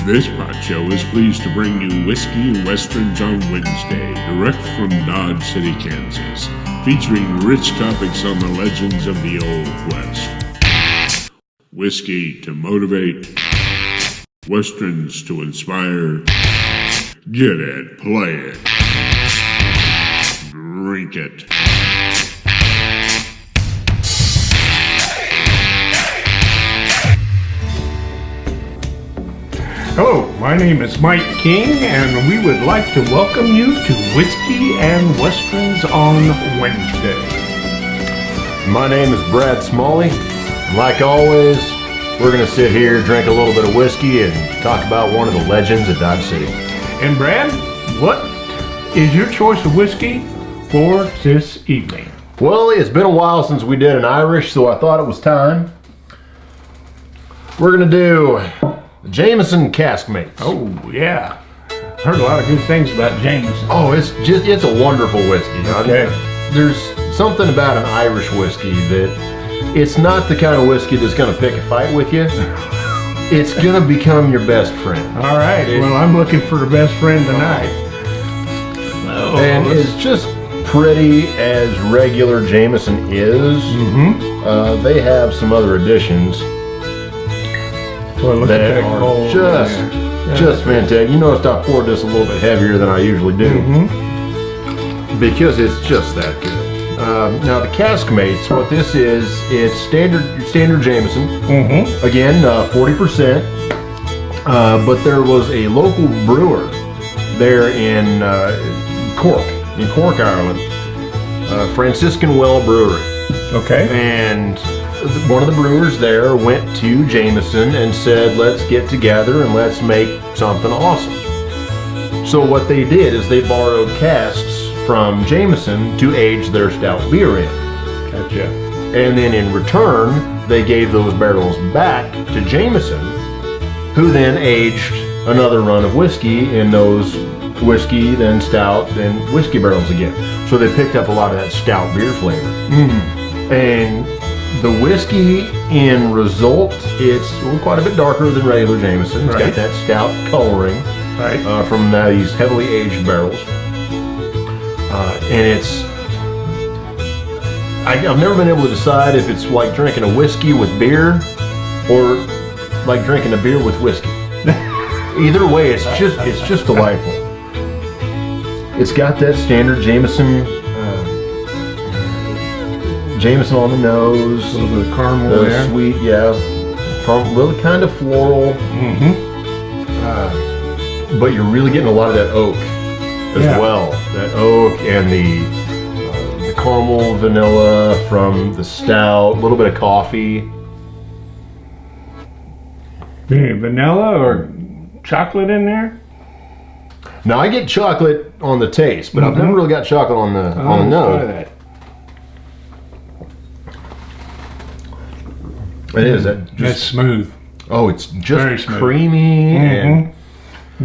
This pot show is pleased to bring you Whiskey and Westerns on Wednesday, direct from Dodge City, Kansas, featuring rich topics on the legends of the Old West. Whiskey to motivate, Westerns to inspire. Get it, play it, drink it. Hello, my name is Mike King, and we would like to welcome you to Whiskey and Westerns on Wednesday. My name is Brad Smalley, and like always, we're going to sit here, drink a little bit of whiskey, and talk about one of the legends of Dodge City. And Brad, what is your choice of whiskey for this evening? Well, it's been a while since we did an Irish, so I thought it was time. We're going to do Jameson Caskmates. Oh, yeah. Heard a lot of good things about Jameson. Oh, it's a wonderful whiskey. Okay. There's something about an Irish whiskey that it's not the kind of whiskey that's going to pick a fight with you. It's going to become your best friend. All right. Well, I'm looking for the best friend tonight. And it's just pretty as regular Jameson is. Mm-hmm. They have some other additions. Well, look that at that are gold just fantastic. You noticed I poured this a little bit heavier than I usually do, because it's just that good. Now the Caskmates, what this is, it's standard Jameson. Again, 40%. But there was a local brewer there in Cork, Ireland, Franciscan Well Brewery. Okay. And one of the brewers there went to Jameson and said, let's get together and let's make something awesome. So what they did is they borrowed casks from Jameson to age their stout beer in. Gotcha. And then in return, they gave those barrels back to Jameson, who then aged another run of whiskey in those whiskey, then stout, then whiskey barrels again. So they picked up a lot of that stout beer flavor. And the whiskey in result, it's quite a bit darker than regular Jameson. It's got that stout coloring from these heavily aged barrels. And it's, I've never been able to decide if it's like drinking a whiskey with beer or like drinking a beer with whiskey. Either way, it's just delightful. It's got that standard Jameson on the nose, a little bit of caramel there. Sweet, yeah. A little kind of floral. But you're really getting a lot of that oak as well. That oak and the caramel, vanilla from the stout, a little bit of coffee. Vanilla or chocolate in there? Now I get chocolate on the taste, but I've never really got chocolate on the nose. That. It is. That's smooth. Oh, it's just very smooth. Creamy and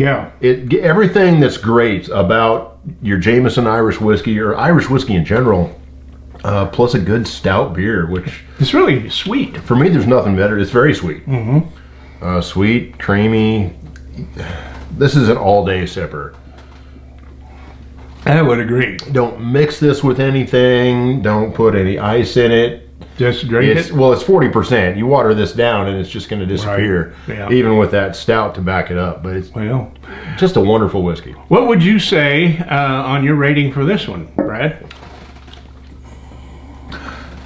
everything that's great about your Jameson Irish whiskey or Irish whiskey in general, plus a good stout beer, which it's really sweet. For me, there's nothing better. It's very sweet. Sweet, creamy. This is an all-day sipper. I would agree. Don't mix this with anything. Don't put any ice in it. Just drink it? Well, it's 40%. You water this down and it's just going to disappear, even with that stout to back it up. But it's just a wonderful whiskey. What would you say on your rating for this one, Brad?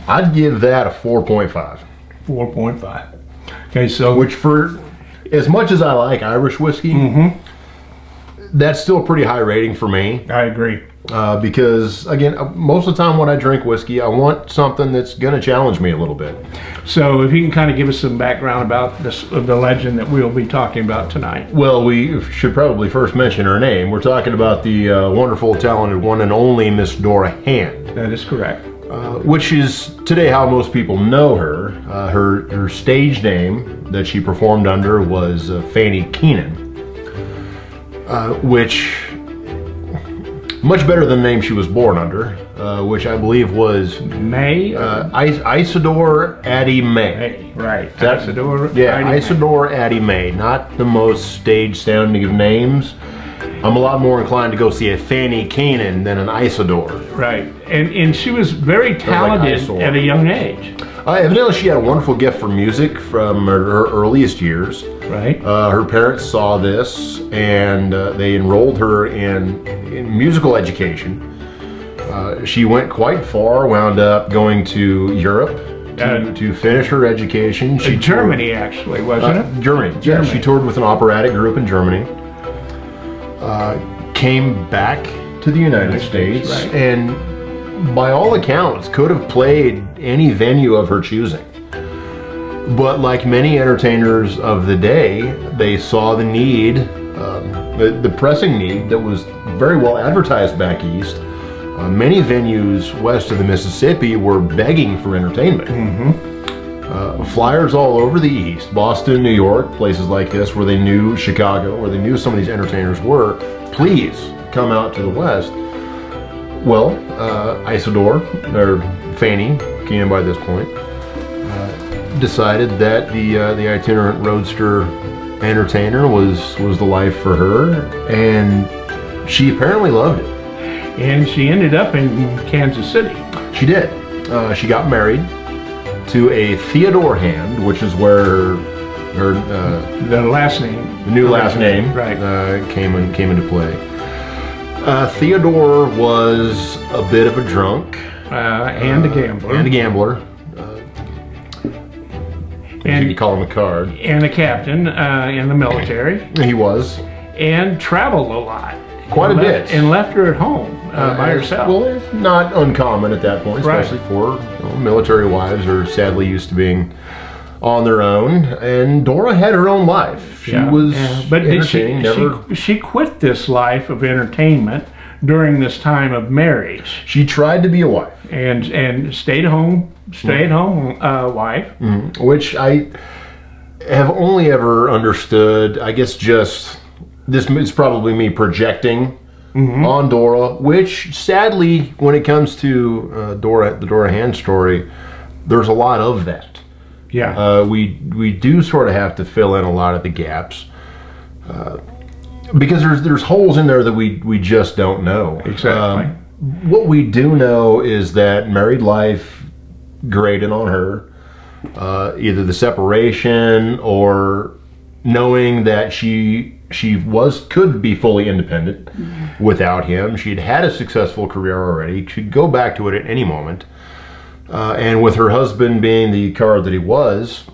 I'd give that a 4.5. 4.5. Okay, so... Which for as much as I like Irish whiskey, that's still a pretty high rating for me. I agree. Because, again, most of the time when I drink whiskey, I want something that's going to challenge me a little bit. So if you can kind of give us some background about the legend that we'll be talking about tonight. Well, we should probably first mention her name. We're talking about the wonderful, talented one and only Miss Dora Hand. That is correct. Which is today how most people know her. Her stage name that she performed under was Fannie Keenan, which Much better than the name she was born under, which I believe was May? Isadore Addie May. May, right. Isadore Addie Isadore Addie May. Not the most stage sounding of names. I'm a lot more inclined to go see a Fannie Keenan than an Isadore. Right. And she was very talented at a young age. Evidently, she had a wonderful gift for music from her earliest years. Right. Her parents saw this, and they enrolled her in musical education. She went quite far, wound up going to Europe to finish her education. Germany, actually, wasn't it? Germany. Yeah, she toured with an operatic group in Germany. Came back to the United States, right. and by all accounts could have played any venue of her choosing. But like many entertainers of the day, they saw the need, the pressing need that was very well advertised back east. Many venues west of the Mississippi were begging for entertainment. Flyers all over the east, Boston, New York, places like this where they knew Chicago, where they knew some of these entertainers were, please come out to the west. Well, Isadore, or Fannie Keenan by this point, decided that the itinerant roadster entertainer was the life for her, and she apparently loved it. And she ended up in Kansas City. She did. She got married to a Theodore Hand, which is where her the last name, the new last name, right, came into play. Theodore was a bit of a drunk and a gambler, And you could call him a card. And a captain in the military. He was. And traveled a lot. Quite a bit. And left her at home by herself. Well, it's not uncommon at that point, especially for military wives are sadly used to being on their own. And Dora had her own life. She was but she quit this life of entertainment during this time of marriage. She tried to be a wife. And stayed home wife. Which I have only ever understood, I guess just, this is probably me projecting on Dora, which sadly, when it comes to the Dora Hand story, there's a lot of that. Yeah. We do sort of have to fill in a lot of the gaps. Because there's holes in there that we just don't know. Exactly. What we do know is that married life grated on her. Either the separation or knowing that she could be fully independent without him. She'd had a successful career already. She'd go back to it at any moment. And with her husband being the card that he was,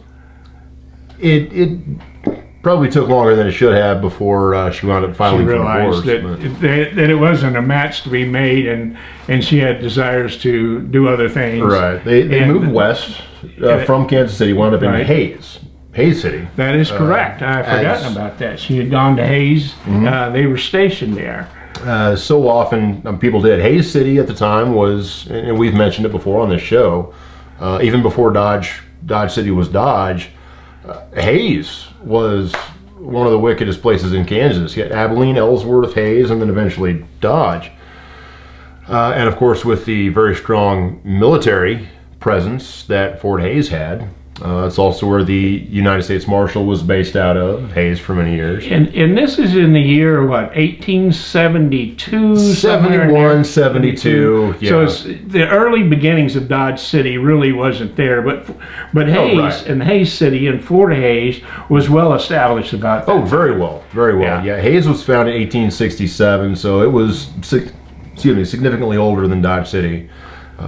it probably took longer than it should have before she wound up filing for divorce. She realized that it wasn't a match to be made, and she had desires to do other things. Right. They moved west from Kansas City, wound up in Hays City. That is correct. I've forgotten about that. She had gone to Hays. They were stationed there. So often people did. Hays City at the time was, and we've mentioned it before on this show, even before Dodge City was Dodge, Hays was one of the wickedest places in Kansas. You had Abilene, Ellsworth, Hays, and then eventually Dodge. And of course, with the very strong military presence that Fort Hays had, it's also where the United States Marshal was based out of, Hays, for many years. And this is in the year, what, 1872? 71, 72. Yeah. So it's the early beginnings of Dodge City really wasn't there, but Hays and Hays City and Fort Hays was well established about that. Oh, very well. Yeah, Hays was founded in 1867, so it was significantly older than Dodge City.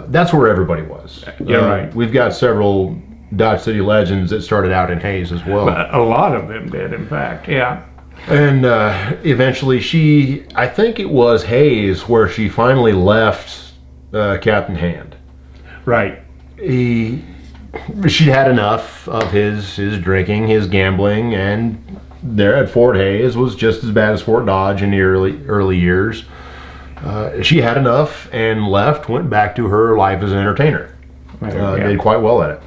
That's where everybody was. Yeah, right. We've got several Dodge City legends that started out in Hays as well. A lot of them did, in fact, yeah. And eventually I think it was Hays where she finally left Captain Hand. Right. She'd had enough of his drinking, his gambling, and there at Fort Hays was just as bad as Fort Dodge in the early years. She had enough and left, went back to her life as an entertainer. Did quite well at it.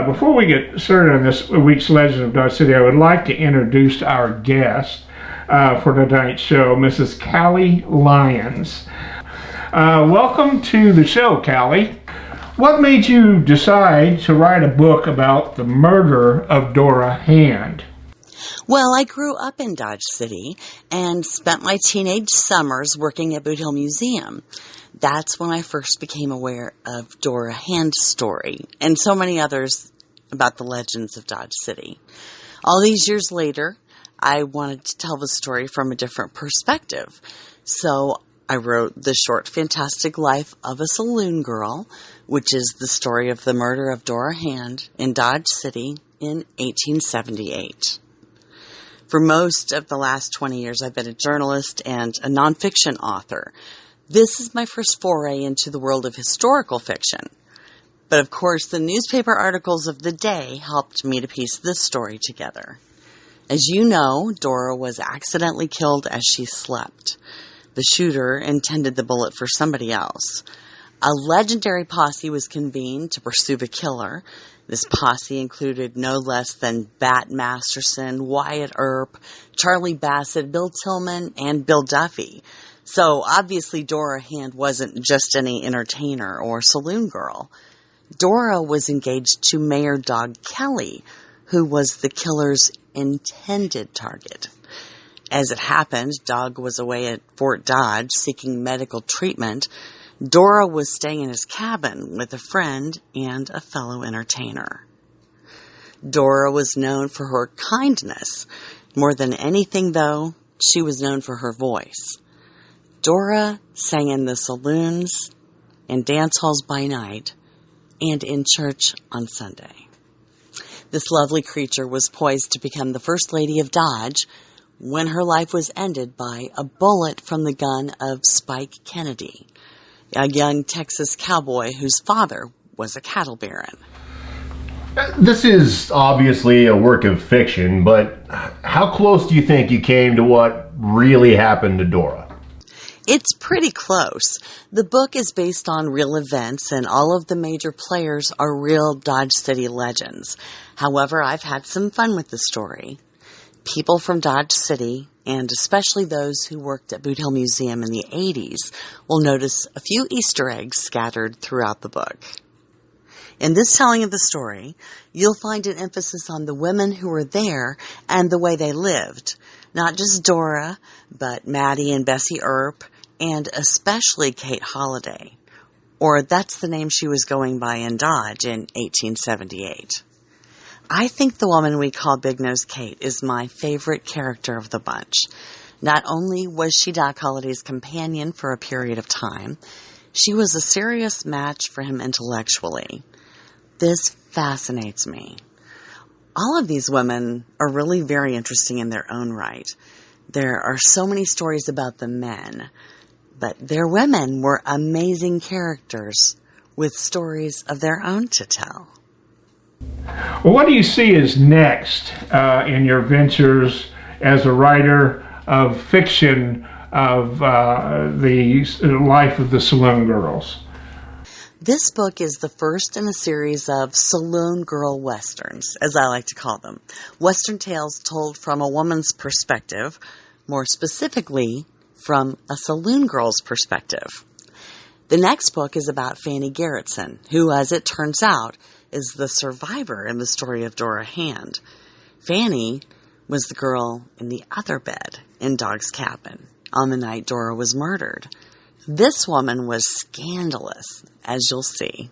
Before we get started on this week's Legend of Dodge City, I would like to introduce our guest. for tonight's show, Mrs. Callie Lyons. Welcome to the show, Callie. What made you decide to write a book about the murder of Dora Hand? Well, I grew up in Dodge City and spent my teenage summers working at Boot Hill Museum. That's when I first became aware of Dora Hand's story and so many others about the legends of Dodge City. All these years later, I wanted to tell the story from a different perspective. So I wrote The Short Fantastic Life of a Saloon Girl, which is the story of the murder of Dora Hand in Dodge City in 1878. For most of the last 20 years, I've been a journalist and a nonfiction author. This is my first foray into the world of historical fiction. But of course, the newspaper articles of the day helped me to piece this story together. As you know, Dora was accidentally killed as she slept. The shooter intended the bullet for somebody else. A legendary posse was convened to pursue the killer. This posse included no less than Bat Masterson, Wyatt Earp, Charlie Bassett, Bill Tillman, and Bill Duffy. So obviously Dora Hand wasn't just any entertainer or saloon girl. Dora was engaged to Mayor Dog Kelly, who was the killer's intended target. As it happened, Dog was away at Fort Dodge seeking medical treatment. Dora was staying in his cabin with a friend and a fellow entertainer. Dora was known for her kindness. More than anything, though, she was known for her voice. Dora sang in the saloons, in dance halls by night, and in church on Sunday. This lovely creature was poised to become the First Lady of Dodge when her life was ended by a bullet from the gun of Spike Kennedy, a young Texas cowboy whose father was a cattle baron. This is obviously a work of fiction, but how close do you think you came to what really happened to Dora? It's pretty close. The book is based on real events, and all of the major players are real Dodge City legends. However, I've had some fun with the story. People from Dodge City, and especially those who worked at Boot Hill Museum in the 80s, will notice a few Easter eggs scattered throughout the book. In this telling of the story, you'll find an emphasis on the women who were there and the way they lived. Not just Dora, but Maddie and Bessie Earp, and especially Kate Holliday. Or that's the name she was going by in Dodge in 1878. I think the woman we call Big Nose Kate is my favorite character of the bunch. Not only was she Doc Holliday's companion for a period of time, she was a serious match for him intellectually. This fascinates me. All of these women are really very interesting in their own right. There are so many stories about the men, but their women were amazing characters with stories of their own to tell. Well, what do you see as next in your ventures as a writer of fiction of the life of the saloon girls? This book is the first in a series of saloon girl westerns, as I like to call them. Western tales told from a woman's perspective, more specifically, from a saloon girl's perspective. The next book is about Fannie Garretson, who, as it turns out, is the survivor in the story of Dora Hand. Fannie was the girl in the other bed in Dog's cabin on the night Dora was murdered. This woman was scandalous, as you'll see.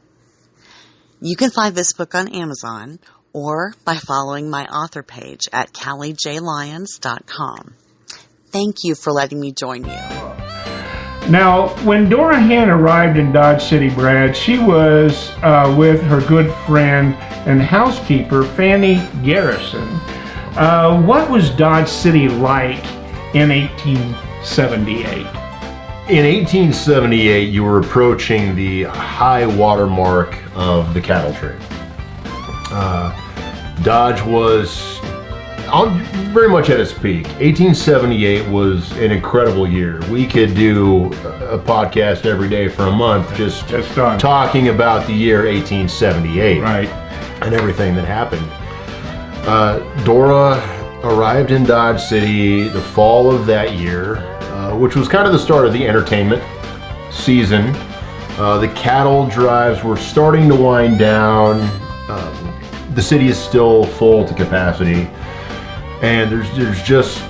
You can find this book on Amazon or by following my author page at calliejlyons.com. Thank you for letting me join you. Now, when Dora Hand arrived in Dodge City, Brad, she was with her good friend and housekeeper, Fannie Garretson. What was Dodge City like in 1878? In 1878, you were approaching the high water mark of the cattle trade. Dodge was very much at its peak. 1878 was an incredible year. We could do a podcast every day for a month just talking about the year 1878, right, and everything that happened. Dora arrived in Dodge City the fall of that year, which was kind of the start of the entertainment season. The cattle drives were starting to wind down. The city is still full to capacity, and there's just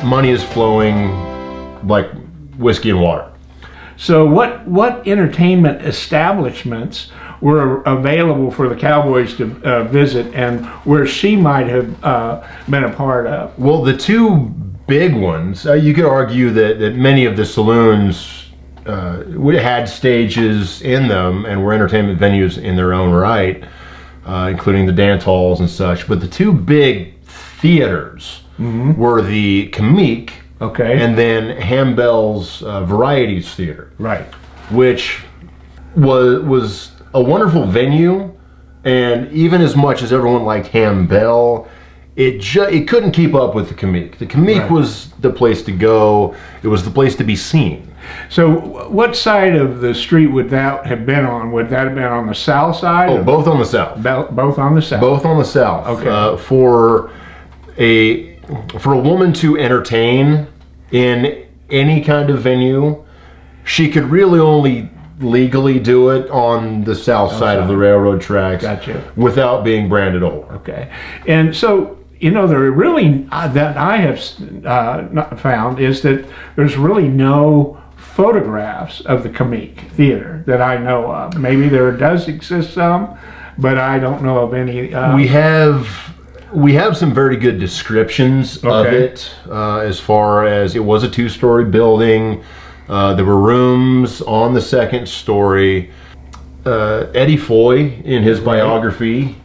money is flowing like whiskey and water. So what entertainment establishments were available for the cowboys to visit, and where she might have been a part of? Well, the two big ones, you could argue that many of the saloons had stages in them and were entertainment venues in their own right, including the dance halls and such. But the two big theaters were the Comique, okay, and then Hambell's Varieties Theater, right, which was a wonderful venue. And even as much as everyone liked Hambell, it couldn't keep up with the Comique. The Comique Right. was the place to go. It was the place to be seen. So what side of the street would that have been on? Would that have been on the south side? Oh, both on the south. Both on the south. Both on the south. Okay. For a woman to entertain in any kind of venue, she could really only legally do it on the south side of the railroad tracks. Gotcha. Without being branded a whore. Okay. And so, there are really, that I have not found, is that there's really no photographs of the Comique Theater that I know of. Maybe there does exist some, but I don't know of any. We have some very good descriptions of it, as far as it was a two-story building. There were rooms on the second story. Eddie Foy, in his biography,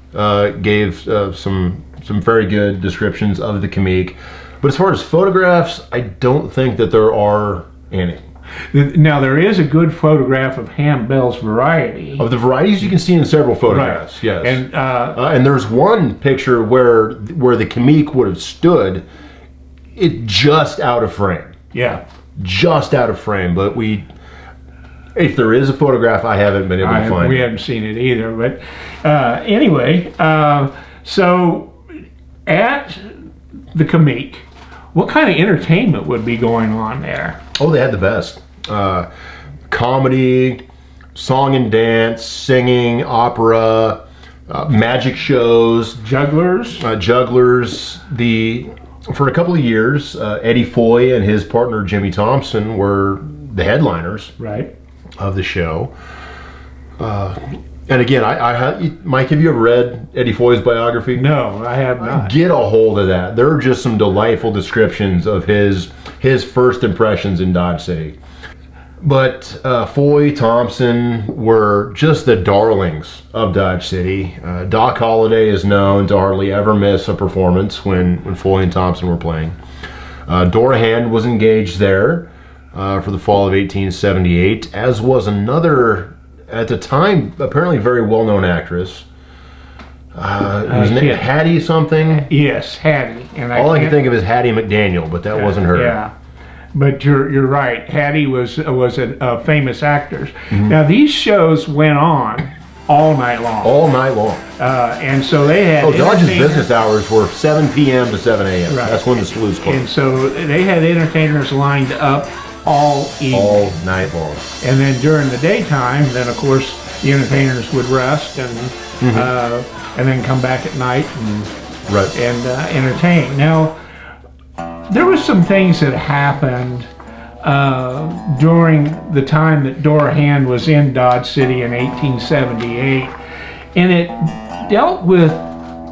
gave some very good descriptions of the Comique. But as far as photographs, I don't think that there are any. Now, there is a good photograph of Hambell's Variety. Of the varieties, you can see in several photographs, Right. yes. And there's one picture where the Comique would have stood, it just out of frame. yeah, Just out of frame. But if there is a photograph, I haven't been able to find we it. haven't seen it either. But anyway, so at the Comique, what kind of entertainment would be going on there? Oh, they had the best. Comedy, song and dance, singing, opera, magic shows. Jugglers? Jugglers. For a couple of years, Eddie Foy and his partner Jimmy Thompson were the headliners Right. of the show. And again, Mike, have you ever read Eddie Foy's biography? No, I have not. Get a hold of that. There are just some delightful descriptions of his first impressions in Dodge City. But Foy, Thompson were just the darlings of Dodge City. Doc Holliday is known to hardly ever miss a performance when Foy and Thompson were playing. Dora Hand was engaged there for the fall of 1878, as was another, at the time, apparently very well-known actress. His name Hattie something. Yes, Hattie. And All I can think of is Hattie McDaniel, but that wasn't her. Yeah. But you're right. Hattie was a famous actress. Mm-hmm. Now, these shows went on all night long. All night long. And so they had... Dodge's business hours were 7 p.m. to 7 a.m. Right. That's when the saloons And closed. so they had entertainers lined up all evening. All night long. And then during the daytime, then of course the entertainers would rest and then come back at night Right. and entertain. Now, there were some things that happened during the time that Dora Hand was in Dodge City in 1878, and it dealt with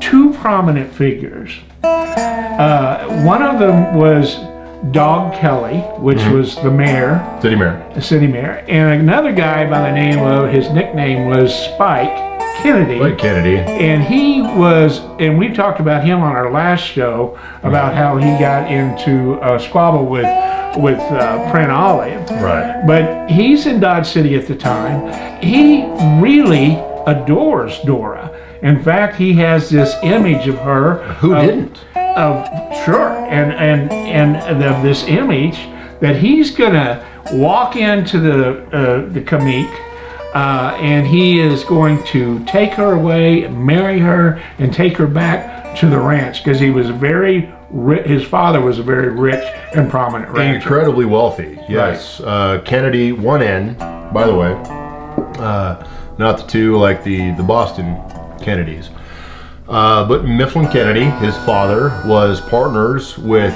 two prominent figures. One of them was Dog Kelly, which was the mayor, City mayor. the city mayor, and another guy by the name of, his nickname was Spike Kennedy. Like Kennedy. And he was, and we talked about him on our last show about how he got into a squabble with Print Olive. Right. But he's in Dodge City at the time. He really adores Dora. In fact, he has this image of her. Who didn't? And of this image that he's gonna walk into the Comique, and he is going to take her away, marry her, and take her back to the ranch, because he was very his father was a very rich and prominent rancher. Incredibly wealthy, yes. Kennedy, one N, by the way, not the two like the Boston Kennedys. But Mifflin Kennedy, his father, was partners with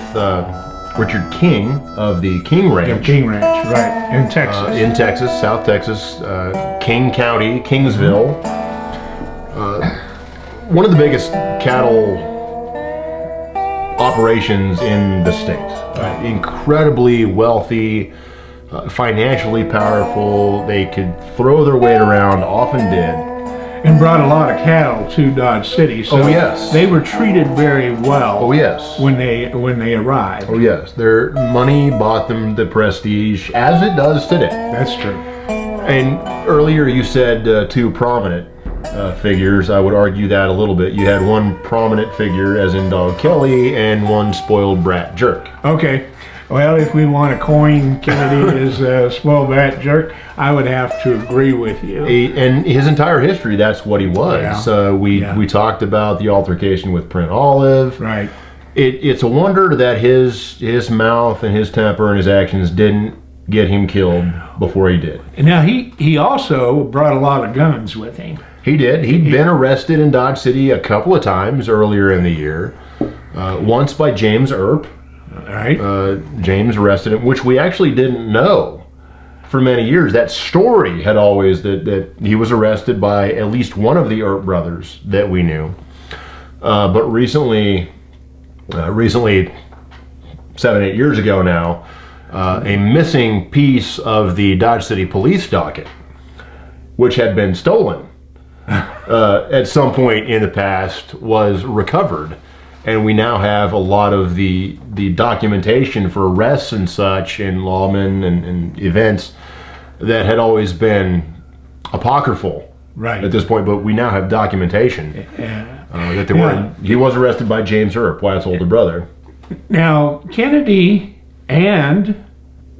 Richard King of the King Ranch. King Ranch, right, in Texas. In Texas, South Texas, King County, Kingsville. One of the biggest cattle operations in the state. Incredibly wealthy, financially powerful. They could throw their weight around, often did. And brought a lot of cattle to Dodge City. So they were treated very well. Oh yes. When they arrived. Oh yes. Their money bought them the prestige, as it does today. That's true. And earlier you said two prominent figures. I would argue that a little bit. You had one prominent figure, as in Dog Kelly, and one spoiled brat jerk. Okay. Well, if we want to coin Kennedy as a spoiled brat jerk, I would have to agree with you. And his entire history, that's what he was. We talked about the altercation with Print Olive. Right. It's a wonder that his mouth and his temper and his actions didn't get him killed before he did. And now he also brought a lot of guns with him. He did. He'd been arrested in Dodge City a couple of times earlier in the year. Once by James Earp. Right. James arrested him, which we actually didn't know for many years. That story had always that he was arrested by at least one of the Earp brothers that we knew. But recently, 7-8 years ago now, a missing piece of the Dodge City police docket, which had been stolen at some point in the past, was recovered. And we now have a lot of the documentation for arrests and such, and lawmen and events that had always been apocryphal at this point. But we now have documentation that they were. He was arrested by James Earp, Wyatt's older brother. Now, Kennedy and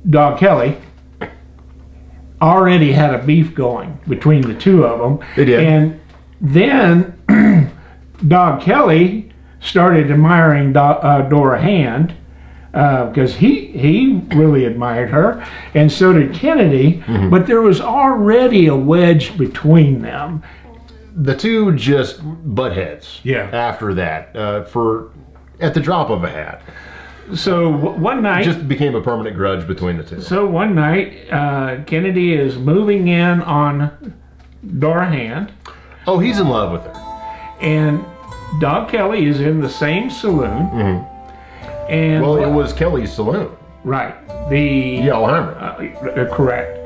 Dog Kelly already had a beef going between the two of them. They did. And then Dog Kelly started admiring Dora Hand because he really admired her, and so did Kennedy. Mm-hmm. But there was already a wedge between them. The two just butt heads. Yeah. After that, at the drop of a hat. So one night, just became a permanent grudge between the two. So one night, Kennedy is moving in on Dora Hand. Oh, he's in love with her. And Dog Kelly is in the same saloon. Mm-hmm. And it was Kelly's saloon. Right. The Yellowhammer. Correct.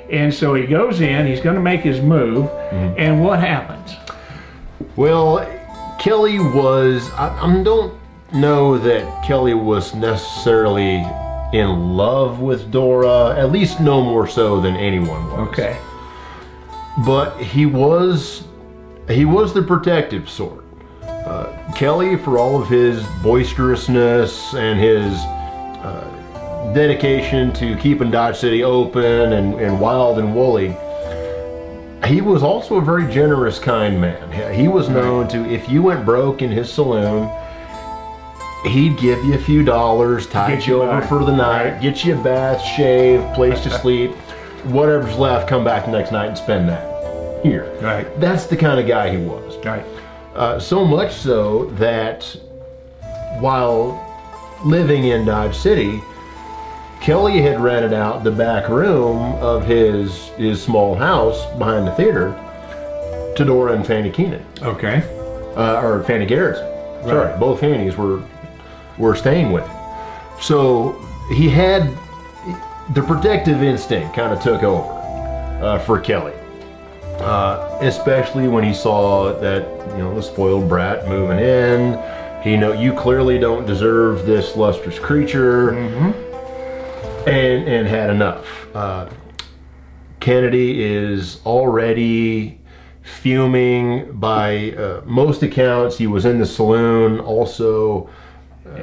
And so he goes in, he's going to make his move, and what happens? Well, Kelly was, I don't know that Kelly was necessarily in love with Dora, at least no more so than anyone was. Okay. But he was the protective sort. Kelly, for all of his boisterousness and his dedication to keeping Dodge City open and wild and woolly, he was also a very generous, kind man. He was known to, if you went broke in his saloon, he'd give you a few dollars, tide you over for the night, get you a bath, shave, place to sleep, whatever's left, come back the next night and spend that here. Right. That's the kind of guy he was. Right. So much so that while living in Dodge City, Kelly had rented out the back room of his small house behind the theater to Dora and Fannie Keenan. Okay. Or Fannie Garrison. Right. Sorry, both Fannies were staying with him. So he had the protective instinct kind of took over for Kelly. Especially when he saw that, the spoiled brat moving in. You clearly don't deserve this lustrous creature, and had enough. Kennedy is already fuming. By most accounts, he was in the saloon also,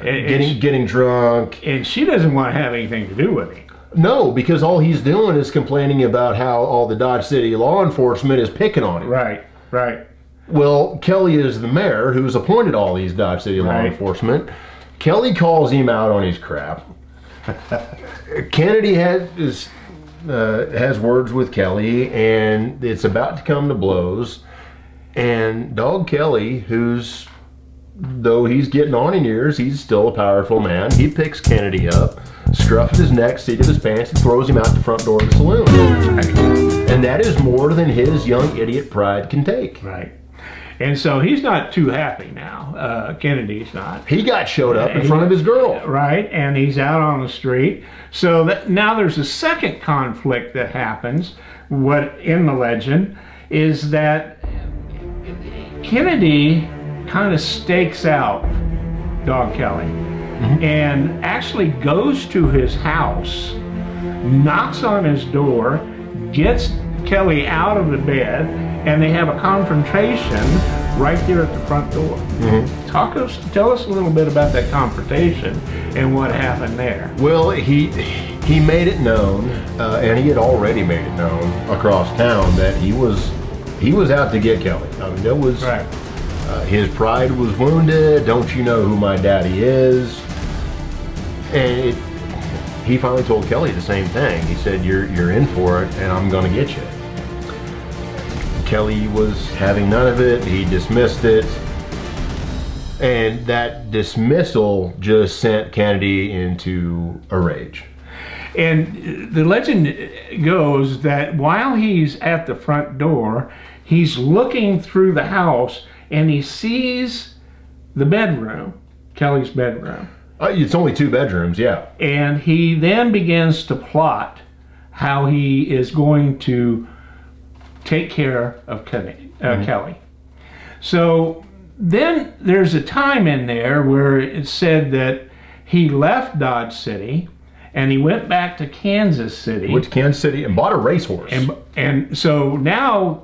getting drunk. And she doesn't want to have anything to do with him. No, because all he's doing is complaining about how all the Dodge City law enforcement is picking on him. Right, right. Well, Kelly is the mayor who's appointed all these Dodge City law enforcement. Kelly calls him out on his crap. Kennedy has words with Kelly, and it's about to come to blows. And Dog Kelly, though he's getting on in years, he's still a powerful man. He picks Kennedy up, scruffs his neck, seat of his pants, and throws him out the front door of the saloon. Right. And that is more than his young idiot pride can take. Right. And so he's not too happy now. Kennedy's not. He got showed up in front of his girl. Right, and he's out on the street. So now there's a second conflict that happens. What in the legend is that Kennedy kind of stakes out Dog Kelly and actually goes to his house, knocks on his door, gets Kelly out of the bed, and they have a confrontation right there at the front door. Tell us a little bit about that confrontation and what happened there. Well, he made it known, and he had already made it known across town that he was out to get Kelly. I mean, that was right. His pride was wounded. Don't you know who my daddy is? And he finally told Kelly the same thing. He said, "You're in for it, and I'm going to get you." Kelly was having none of it. He dismissed it. And that dismissal just sent Kennedy into a rage. And the legend goes that while he's at the front door, he's looking through the house and he sees the bedroom, Kelly's bedroom. It's only 2 bedrooms, yeah. And he then begins to plot how he is going to take care of Kelly. So then there's a time in there where it said that he left Dodge City and he went back to Kansas City. Went to Kansas City and bought a racehorse. And so now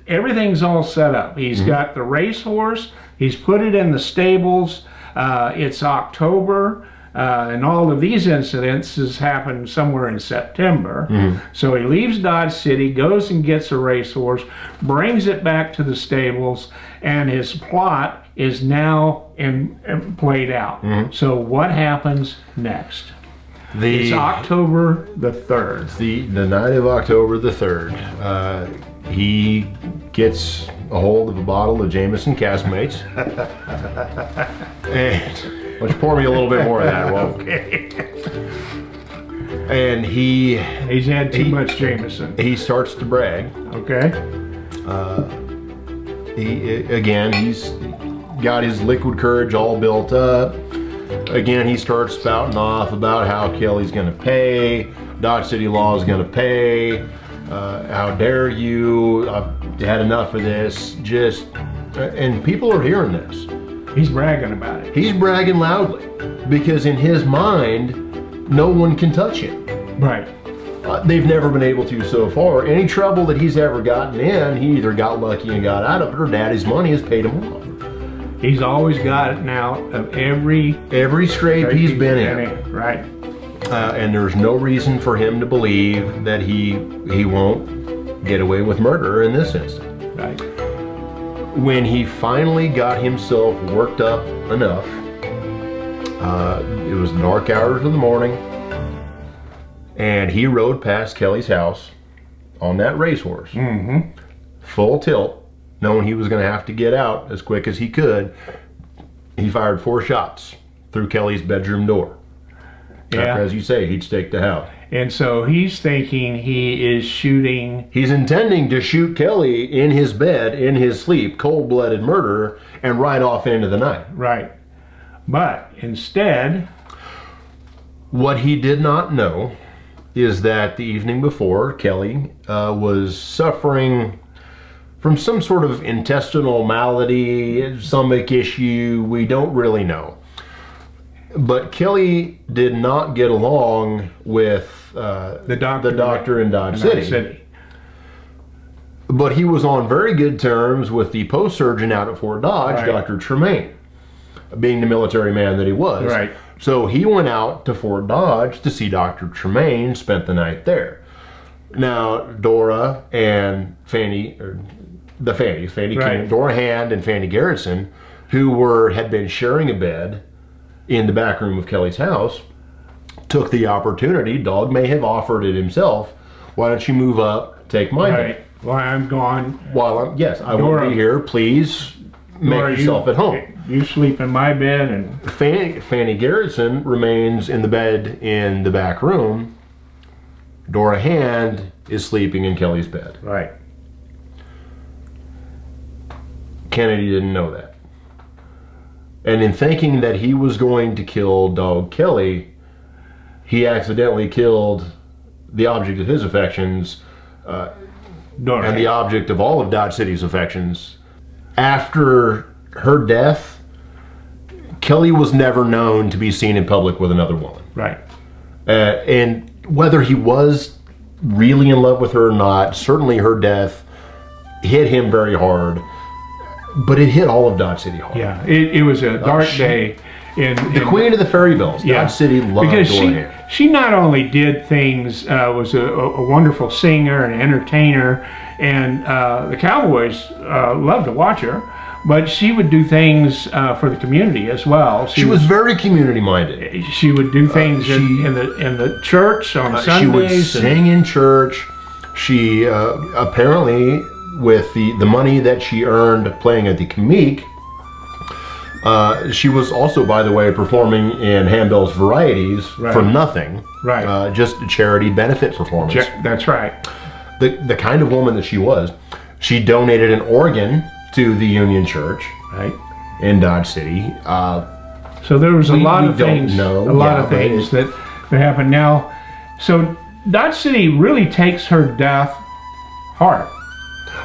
everything's all set up. He's got the racehorse. He's put it in the stables. It's October. And all of these incidences happened somewhere in September. So he leaves Dodge City, goes and gets a racehorse, brings it back to the stables, and his plot is now played out. So what happens next? It's October the 3rd. The night of October the 3rd. He gets a hold of a bottle of Jameson Castmates. And why don't you pour me a little bit more of that, Wolf? Okay. And he's had too much Jameson. He starts to brag. Okay. He's got his liquid courage all built up. Again, he starts spouting off about how Kelly's going to pay, Dodge City Law is going to pay, how dare you, I've had enough of this, and people are hearing this. He's bragging about it. He's bragging loudly because in his mind, no one can touch him. Right. They've never been able to so far. Any trouble that he's ever gotten in, he either got lucky and got out of it, or daddy's money has paid him off. He's always got it now of every scrape he's been in. Right. And there's no reason for him to believe that he won't get away with murder in this instance. Right. When he finally got himself worked up enough, it was the dark hours of the morning, and he rode past Kelly's house on that racehorse, full tilt, knowing he was going to have to get out as quick as he could. He fired 4 shots through Kelly's bedroom door. Yeah. After, as you say, he'd staked the house. And so he's thinking he is shooting. He's intending to shoot Kelly in his bed, in his sleep, cold-blooded murder, and ride off into the night. Right. But instead, what he did not know is that the evening before, Kelly was suffering from some sort of intestinal malady, stomach issue, we don't really know. But Kelly did not get along with the doctor in Dodge City. But he was on very good terms with the post surgeon out at Fort Dodge, right. Dr. Tremaine, being the military man that he was. Right. So he went out to Fort Dodge to see Dr. Tremaine, spent the night there. Now, Dora and Fannie right. Keenan, Dora Hand and Fannie Garrison, who had been sharing a bed, in the back room of Kelly's house, took the opportunity. Dog may have offered it himself. Why don't you move up, take my bed? While I'm gone. I won't be here. Please make yourself at home. You sleep in my bed. And Fannie Garrison remains in the bed in the back room. Dora Hand is sleeping in Kelly's bed. Right. Kennedy didn't know that. And in thinking that he was going to kill Dog Kelly, he accidentally killed the object of his affections and the object of all of Dodge City's affections. After her death, Kelly was never known to be seen in public with another woman. Right. And whether he was really in love with her or not, certainly her death hit him very hard. But it hit all of Dodge City hard. Yeah, it was a dark day. The Queen of the Fairy Bells. Yeah, Dodge City loved because Dora Hand. she not only did things, was a wonderful singer and entertainer, and the Cowboys loved to watch her, but she would do things for the community as well. She was very community-minded. She would do things in the church on Sundays. She would sing in church. She apparently, with the money that she earned playing at the Comique, she was also, by the way, performing in Handbell's Varieties for nothing. Right. Just a charity benefit performance. That's right. The kind of woman that she was. She donated an organ to the Union Church in Dodge City. So there was a lot of things that happened. Now, so Dodge City really takes her death hard.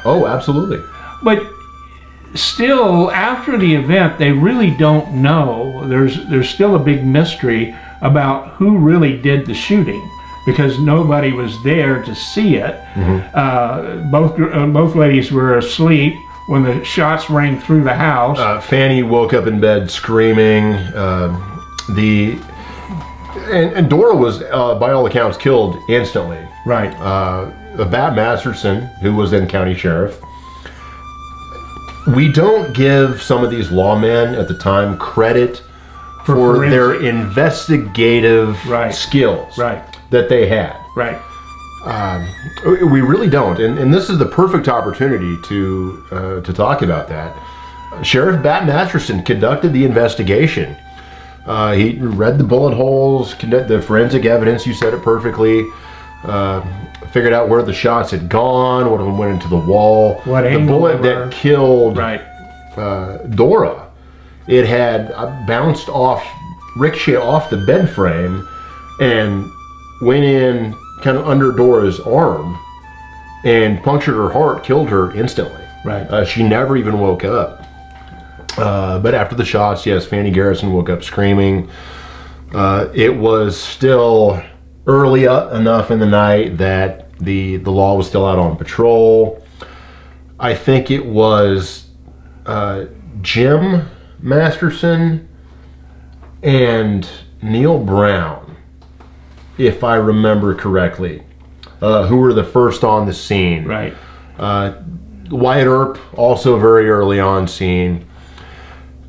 Oh, absolutely. But still, after the event, they really don't know. There's still a big mystery about who really did the shooting, because nobody was there to see it. Mm-hmm. Both ladies were asleep when the shots rang through the house. Fannie woke up in bed screaming. And Dora was, by all accounts, killed instantly. Right. Bat Masterson, who was then county sheriff. We don't give some of these lawmen at the time credit for their investigative skills that they had. Right. We really don't, and this is the perfect opportunity to talk about that. Sheriff Bat Masterson conducted the investigation. He read the bullet holes, the forensic evidence. You said it perfectly. Figured out where the shots had gone. What of them went into the wall. The bullet that killed Dora, it had bounced off, ricocheted off the bed frame, and went in kind of under Dora's arm, and punctured her heart, killed her instantly. Right. She never even woke up. But after the shots, yes, Fannie Garrison woke up screaming. It was still early enough in the night that the law was still out on patrol. I think it was Jim Masterson and Neil Brown, if I remember correctly, who were the first on the scene. Right. Wyatt Earp, also very early on scene.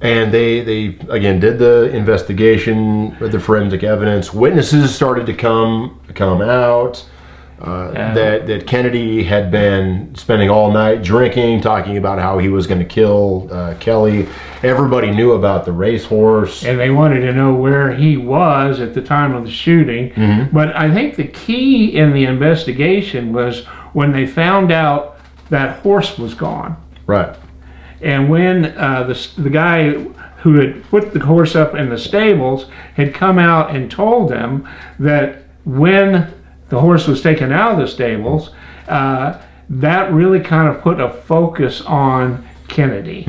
And they again did the investigation with the forensic evidence. Witnesses started to come out. That Kennedy had been spending all night drinking, talking about how he was going to kill Kelly. Everybody knew about the racehorse. And they wanted to know where he was at the time of the shooting. Mm-hmm. But I think the key in the investigation was when they found out that horse was gone. Right. And when the guy who had put the horse up in the stables had come out and told them that when the horse was taken out of the stables, that really kind of put a focus on Kennedy,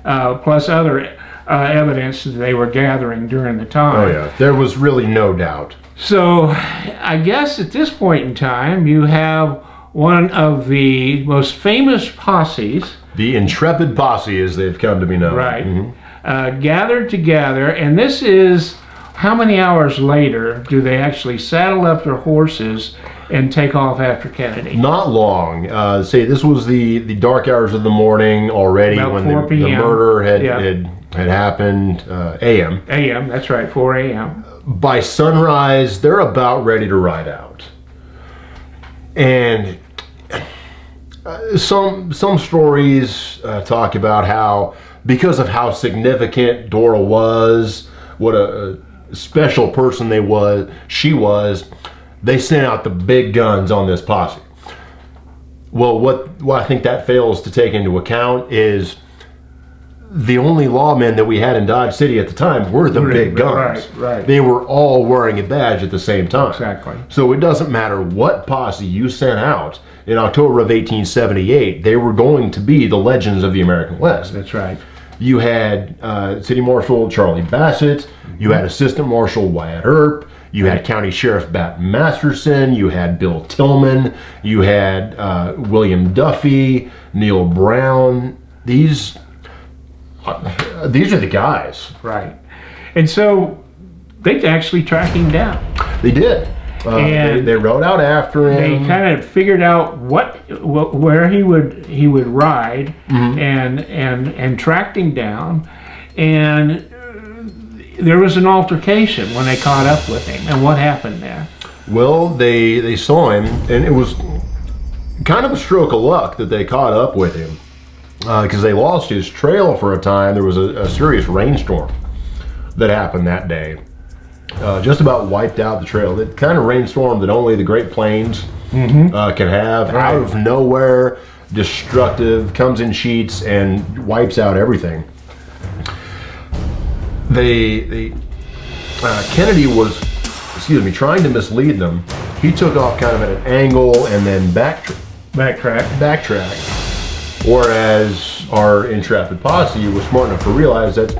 plus other evidence that they were gathering during the time. Oh yeah, there was really no doubt. So I guess at this point in time, you have one of the most famous posses, the Intrepid Posse, as they've come to be known. Right. Gathered together, and this is how many hours later do they actually saddle up their horses and take off after Kennedy. Not long. Say this was the dark hours of the morning already. About when 4 the p.m. murder Yeah. had happened. A.M. A.M., that's right, 4 a.m. By sunrise, they're about ready to ride out. And some stories talk about how, because of how significant Dora was, what a special person she was, they sent out the big guns on this posse. Well, what I think that fails to take into account is the only lawmen that we had in Dodge City at the time were the big guns. Right. They were all wearing a badge at the same time. Exactly. So it doesn't matter what posse you sent out in October of 1878, they were going to be the legends of the American West. That's right. You had City Marshal Charlie Bassett, you had Assistant Marshal Wyatt Earp, you had County Sheriff Bat Masterson, you had Bill Tillman, you had William Duffy, Neil Brown. These are the guys. Right. And so they actually tracked him down. They did. And they rode out after him. They kind of figured out where he would ride, and tracked him down. And there was an altercation when they caught up with him. And what happened there? Well, they saw him, and it was kind of a stroke of luck that they caught up with him, because they lost his trail for a time. There was a serious rainstorm that happened that day. Just about wiped out the trail. The kind of rainstorm that only the Great Plains can have. Right. Out of nowhere, destructive, comes in sheets and wipes out everything. Kennedy was, trying to mislead them. He took off kind of at an angle and then backtrack. Whereas our intrepid posse was smart enough to realize that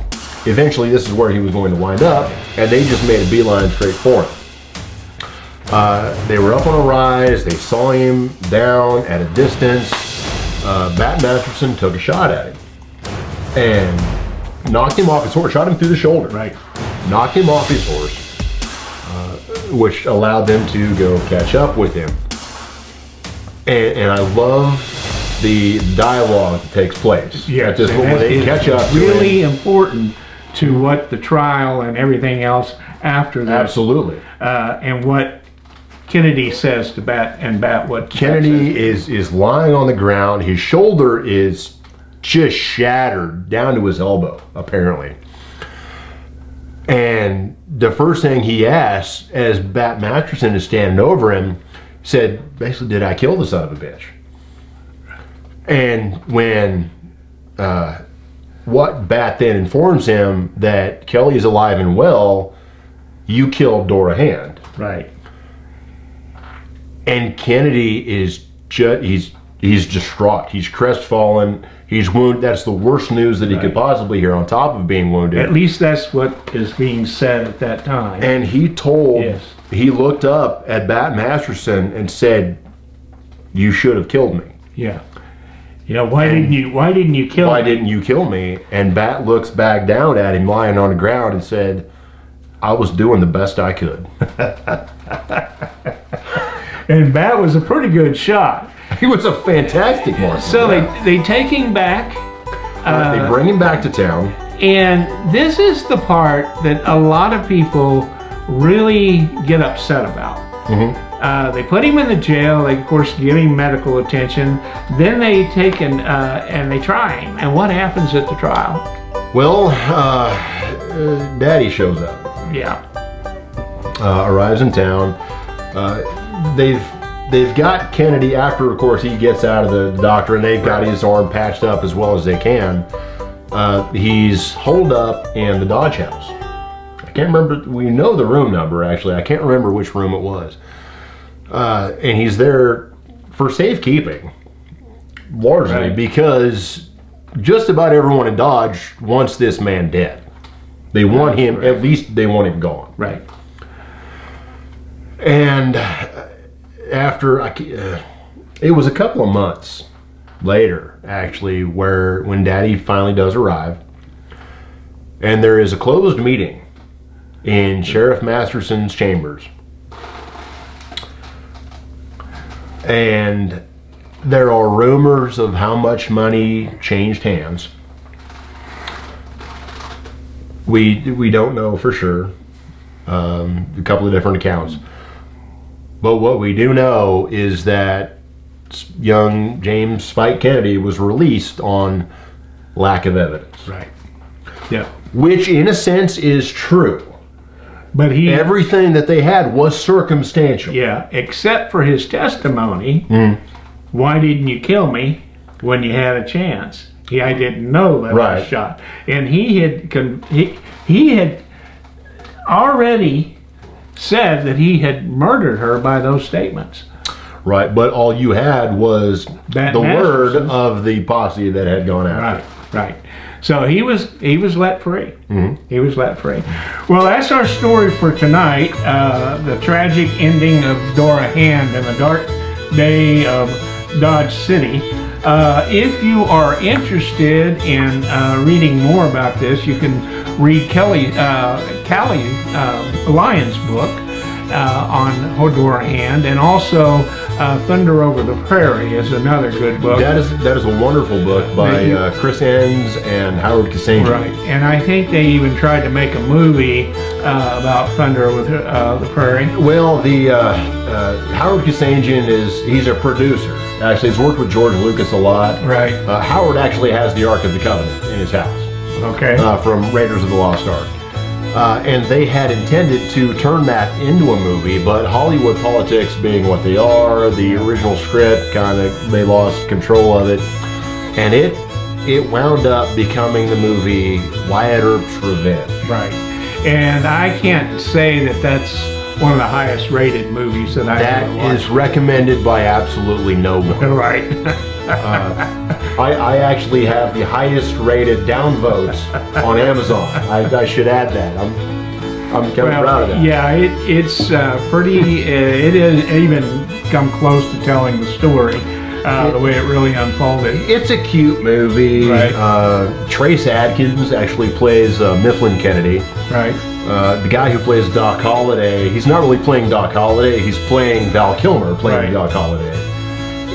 eventually this is where he was going to wind up, and they just made a beeline straight for him. They were up on a rise, they saw him down at a distance. Bat Masterson took a shot at him and knocked him off his horse, shot him through the shoulder. Right. Knocked him off his horse, which allowed them to go catch up with him. And I love the dialogue that takes place. Yes, at this point, when they catch up to really him. important to what the trial and everything else after this. Absolutely. And what Kennedy says to Bat, and Bat what Kennedy is lying on the ground. His shoulder is just shattered down to his elbow, apparently. And the first thing he asks, as Bat Masterson is standing over him, said, basically, did I kill the son of a bitch? And when what Bat then informs him that Kelly is alive and well, you killed Dora Hand. Right. And Kennedy is he's distraught. He's crestfallen. He's wounded. That's the worst news that he could possibly hear, on top of being wounded. At least that's what is being said at that time. And he looked up at Bat Masterson and said, "You should have killed me." Yeah. You know, why didn't you kill me? Why didn't you kill me? And Bat looks back down at him lying on the ground and said, "I was doing the best I could." And Bat was a pretty good shot. He was a fantastic marksman. So they take him back. They bring him back to town. And this is the part that a lot of people really get upset about. They put him in the jail. They, of course, give him medical attention. Then they take and they try him. And what happens at the trial? Well, Daddy shows up. Yeah. Arrives in town. They've got Kennedy after, of course, he gets out of the doctor, and they've got his arm patched up as well as they can. He's holed up in the Dodge house. I can't remember. We know the room number, actually. I can't remember which room it was. And he's there for safekeeping, largely because just about everyone in Dodge wants this man dead. They want him, at least they want him gone. Right. And after, it was a couple of months later, actually, when Daddy finally does arrive, and there is a closed meeting in Sheriff Masterson's chambers. And there are rumors of how much money changed hands. We don't know for sure. A couple of different accounts. But what we do know is that young James Spike Kennedy was released on lack of evidence. Right. Yeah. Which in a sense is true. But everything that they had was circumstantial. Yeah, except for his testimony. Why didn't you kill me when you had a chance? I didn't know that I was shot. And he had already said that he had murdered her by those statements. Right, but all you had was the word of the posse that had gone after. Right. So he was let free. He was let free. Well, that's our story for tonight. The tragic ending of Dora Hand and the dark day of Dodge City. If you are interested in reading more about this, you can read Callie Lyon's book on Dora Hand, and also Thunder Over the Prairie is another good book. That is a wonderful book by Chris Enns and Howard Kasanjian. Right, and I think they even tried to make a movie about Thunder Over the Prairie. Well, the Howard Kasanjian he's a producer. Actually, he's worked with George Lucas a lot. Right. Howard actually has the Ark of the Covenant in his house. Okay. From Raiders of the Lost Ark. And they had intended to turn that into a movie, but Hollywood politics being what they are, the original script they lost control of it, and it wound up becoming the movie Wyatt Earp's Revenge. Right. And I can't say that that's one of the highest rated movies that I've ever watched. That is recommended by absolutely no one. Right. I actually have the highest rated downvotes on Amazon. I should add that. I'm kind of proud of that. Yeah, it's pretty. It is even come close to telling the story the way it really unfolded. It's a cute movie. Right. Trace Adkins actually plays Mifflin Kennedy. Right. The guy who plays Doc Holliday, he's not really playing Doc Holliday. He's playing Val Kilmer playing Doc Holliday.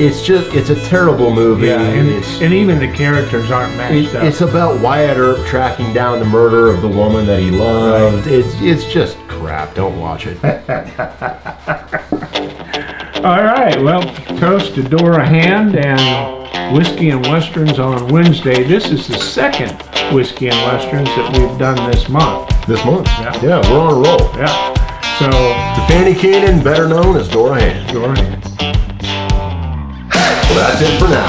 It's a terrible movie. Yeah, and even the characters aren't matched up. It's about Wyatt Earp tracking down the murder of the woman that he loved. Right. It's just crap. Don't watch it. All right. Well, toast to Dora Hand and Whiskey and Westerns on Wednesday. This is the second Whiskey and Westerns that we've done this month. This month? Yeah, we're on a roll. Yeah. So, the Fannie Keenan, better known as Dora Hand. Dora Hand. Well, that's it for now.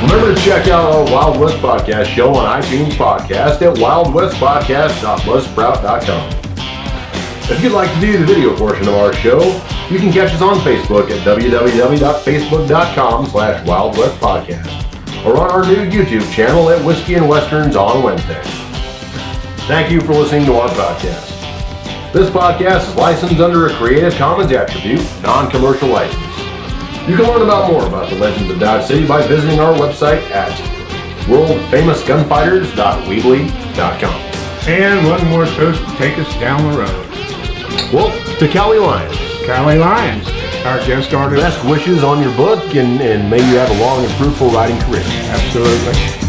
Remember to check out our Wild West Podcast show on iTunes Podcast at wildwestpodcast.buzzsprout.com. If you'd like to view the video portion of our show, you can catch us on Facebook at www.facebook.com/wildwestpodcast or on our new YouTube channel at Whiskey and Westerns on Wednesday. Thank you for listening to our podcast. This podcast is licensed under a Creative Commons Attribute, non-commercial license. You can learn more about the legends of Dodge City by visiting our website at worldfamousgunfighters.weebly.com. And one more toast to take us down the road. Well, to Callie Lyons. Callie Lyons, our guest artist. Best wishes on your book, and may you have a long and fruitful writing career. Absolutely.